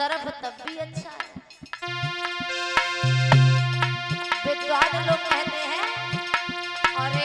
Surf तब भी अच्छा है। विद्वान लोग कहते हैं और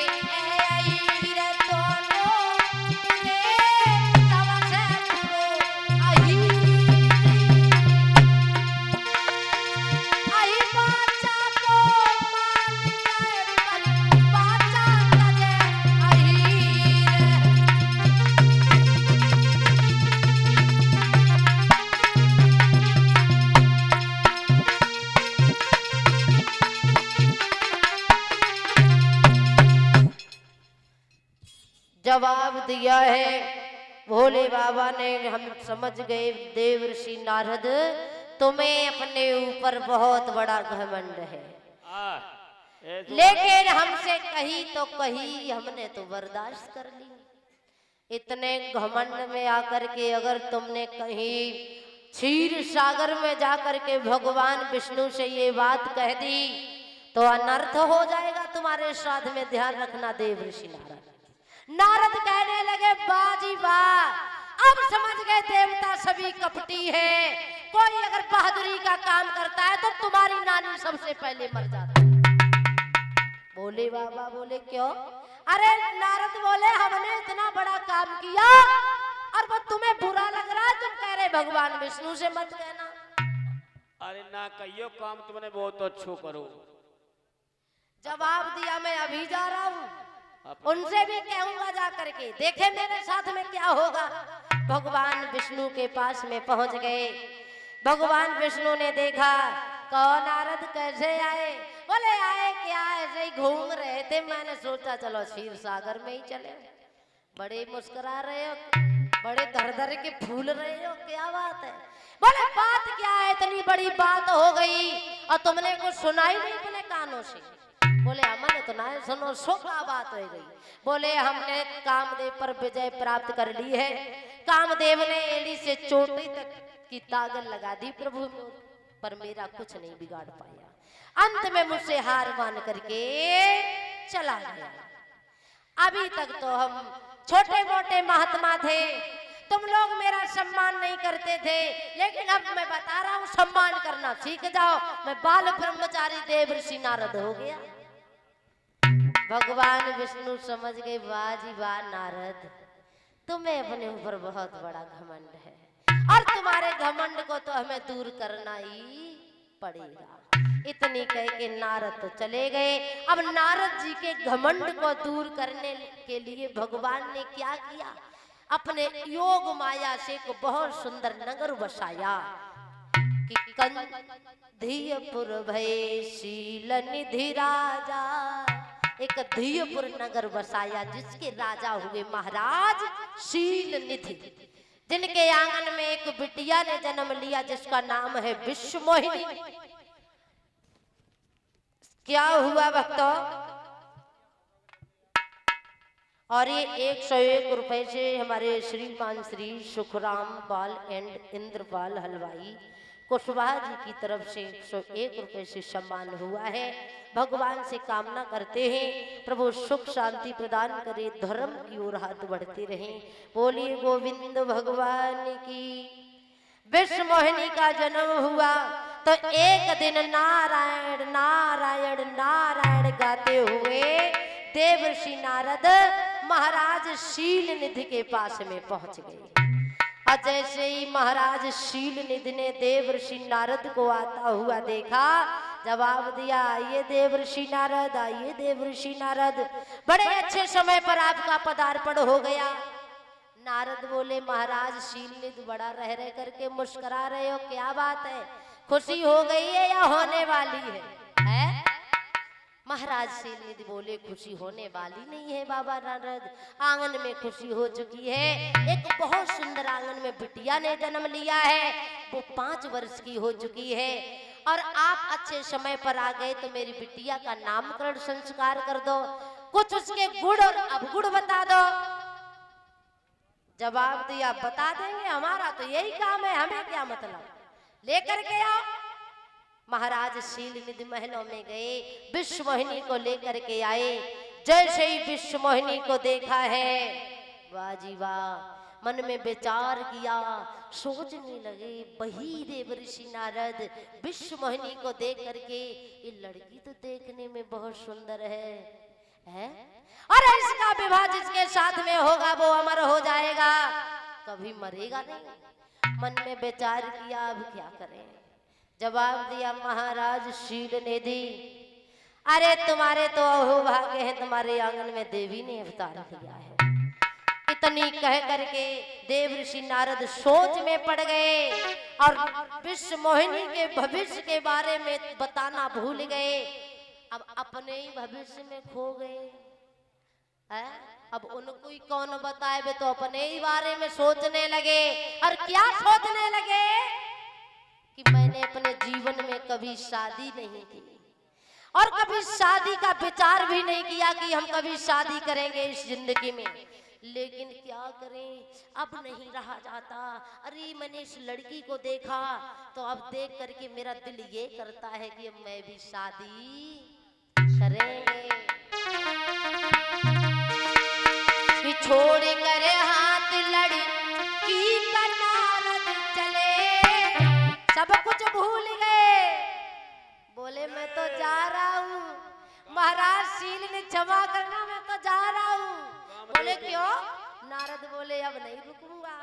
जवाब दिया है भोले बाबा ने। हम समझ गए देव ऋषि नारद तुम्हें अपने ऊपर बहुत बड़ा घमंड है, लेकिन हमसे कही तो कही, हमने तो बर्दाश्त कर ली। इतने घमंड में आकर के अगर तुमने कहीं क्षीर सागर में जाकर के भगवान विष्णु से ये बात कह दी तो अनर्थ हो जाएगा तुम्हारे साथ में, ध्यान रखना देव ऋषि नारद। नारद कहने लगे बाजी वाह, अब समझ गए देवता सभी कपटी है। कोई अगर बहादुरी का काम करता है तो तुम्हारी नानी सबसे पहले मर जाती है। बोले बाबा बोले क्यों? अरे नारद बोले हमने इतना बड़ा काम किया और वो तुम्हें बुरा लग रहा है, तुम कह रहे भगवान विष्णु से मत कहना। अरे ना कहियो काम तुमने बहुत अच्छो करो। जवाब दिया मैं अभी जा रहा हूँ, उनसे भी कहूंगा जा करके, देखे मेरे साथ में क्या होगा। भगवान विष्णु के पास में पहुंच गए। भगवान विष्णु ने देखा कौन नारद कैसे आए? बोले आए क्या, ऐसे ही घूम रहे थे, मैंने सोचा चलो क्षीर सागर में ही चले। बड़े मुस्कुरा रहे हो, बड़े धर धर के फूल रहे हो, क्या बात है? बोले बात क्या है, इतनी बड़ी बात हो गई और तुमने कुछ सुनाई नहीं अपने कानों से? बोले हमने तो ना सुनो, सो क्या बात हो गई? बोले हमने कामदेव पर विजय प्राप्त कर ली है। कामदेव ने एड़ी से चोटी तक की ताकत लगा दी प्रभु, पर मेरा कुछ नहीं बिगाड़ पाया। अंत में मुझसे हार मान करके चला गया। अभी तक तो हम छोटे मोटे महात्मा थे, तुम लोग मेरा सम्मान नहीं करते थे, लेकिन अब मैं बता रहा हूँ सम्मान करना सीख जाओ। मैं बाल ब्रह्मचारी देव ऋषि नारद हो गया। भगवान विष्णु समझ गए वाह जी वाह नारद, तुम्हें अपने ऊपर बहुत बड़ा घमंड है और तुम्हारे घमंड को तो हमें दूर करना ही पड़ेगा। इतनी कह के नारद तो चले गए। अब नारद जी के घमंड को दूर करने के लिए भगवान ने क्या किया, अपने योग माया से एक बहुत सुंदर नगर बसाया कि कंधियपुर भय शील निधि राजा। एक धीयपुर नगर बसाया जिसके राजा हुए महाराज शील निधि, जिनके आंगन में एक बिटिया ने जन्म लिया जिसका नाम है विश्व मोहिनी। क्या हुआ भक्तों? और ये 101 रुपए से हमारे श्रीमान श्री सुखराम पाल एंड इंद्रपाल हलवाई कुशवाहा जी की तरफ से 101 रुपए से सम्मान हुआ है। भगवान से कामना करते हैं प्रभु सुख शांति प्रदान करे, धर्म की ओर हाथ बढ़ते रहें। बोलिए गोविंद भगवान की। विश्व मोहिनी का जन्म हुआ तो एक दिन नारायण नारायण नारायण गाते हुए देव ऋषि नारद महाराज शील निधि के पास में पहुंच गए। और जैसे ही महाराज शील निधि ने देव ऋषि नारद को आता हुआ देखा, जवाब दिया आइए देव ऋषि नारद, आइए देव ऋषि नारद, बड़े अच्छे समय पर आपका पदार्पण हो गया। नारद बोले महाराज शील निधि बड़ा रह रह करके मुस्कुरा रहे हो, क्या बात है? खुशी हो गई है या होने वाली है? महाराज शील निधि बोले खुशी होने वाली नहीं है बाबा नारद, आंगन में खुशी हो चुकी है। एक बहुत सुंदर आंगन में बिटिया ने जन्म लिया है, वो 5 वर्ष की हो चुकी है और आप अच्छे समय पर आ गए तो मेरी बिटिया का नामकरण संस्कार कर दो, कुछ उसके गुण और अवगुण बता दो। जवाब दिया बता देंगे, हमारा तो यही काम है, हमें क्या मतलब, लेकर के आओ। महाराज शील निधि महलों में गए, विश्व मोहिनी को लेकर के आए। जैसे ही विश्व मोहिनी को देखा है, वाह जी वाह, मन में विचार किया, सोचने लगे वही देव ऋषि नारद विश्व मोहिनी को देख करके, ये लड़की तो देखने में बहुत सुंदर है? अरे इसका विवाह जिसके साथ में होगा वो अमर हो जाएगा, कभी मरेगा नहीं। मन में विचार किया, अब क्या करें? जवाब दिया महाराज शील ने दी, अरे तुम्हारे तो अहोभाग्य है, तुम्हारे आंगन में देवी ने अवतार लिया है। इतनी कह करके देव ऋषि नारद सोच में पड़ गए और विश्व मोहिनी के भविष्य के बारे में बताना भूल गए। अब अपने ही भविष्य में खो गए हैं। अब उनको ही कौन बताए, वे तो अपने ही बारे में सोचने लगे। और क्या सोचने लगे कि मैंने अपने जीवन में कभी शादी नहीं की और कभी शादी का विचार भी नहीं किया कि हम कभी शादी करेंगे इस जिंदगी में, लेकिन क्या करें, अब नहीं रहा जाता। अरे मैंने इस लड़की को देखा तो अब देख करके मेरा दिल ये करता है कि अब मैं भी शादी करेंगे। कि छोड़ कर हाथ लड़की का नारद चले, सब कुछ भूल गए, बोले मैं तो जा रहा हूँ। महाराज शील ने क्षमा करना, मैं तो जा रहा हूँ। बोले क्यों? नारद बोले अब नहीं रुकूंगा।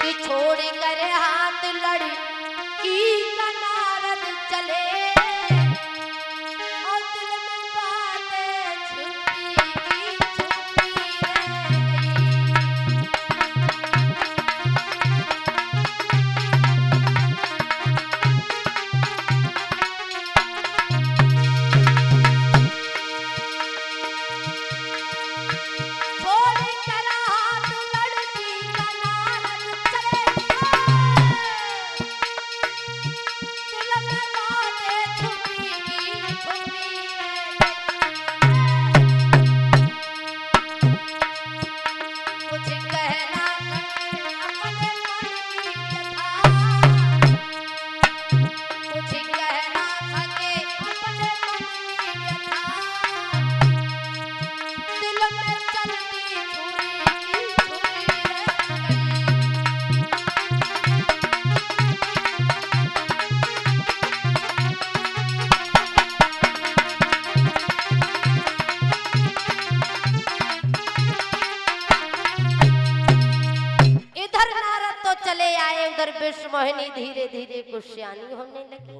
कि छोड़ कर हाथ लड़की का नारद चले, और दिल में बातें छुपी छुपी विश्व मोहिनी धीरे धीरे गुस्सानी होने लगी।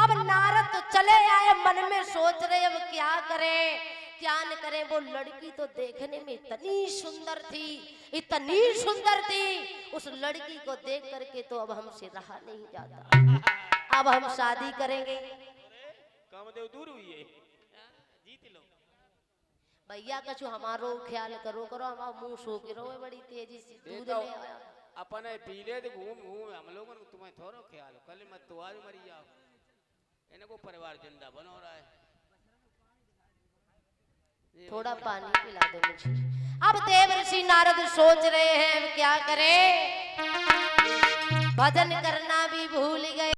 अब नारद तो चले आए, मन में सोच रहे अब क्या करें क्या न करें। वो लड़की तो देखने में इतनी सुंदर थी, इतनी सुंदर थी, उस लड़की को देख करके तो अब हमसे रहा नहीं जाता। अब हम शादी करेंगे। कामदेव दूर हुई है, जीत लो भैया कछु हमारो ख्याल करो हमारा मुंह सो के रहो बड़ी तेजी से दूध ले आया। अपन पीले तो घूम घूम हम लोगों को तुम्हें थोड़ा ख्याल, कल मत तो आज मरी जाओ, इनको परिवार जिंदा बन हो रहा है। थोड़ा पानी पिला दो मुझे। अब देव ऋषि नारद सोच रहे हैं क्या करें, भजन करना भी भूल गए।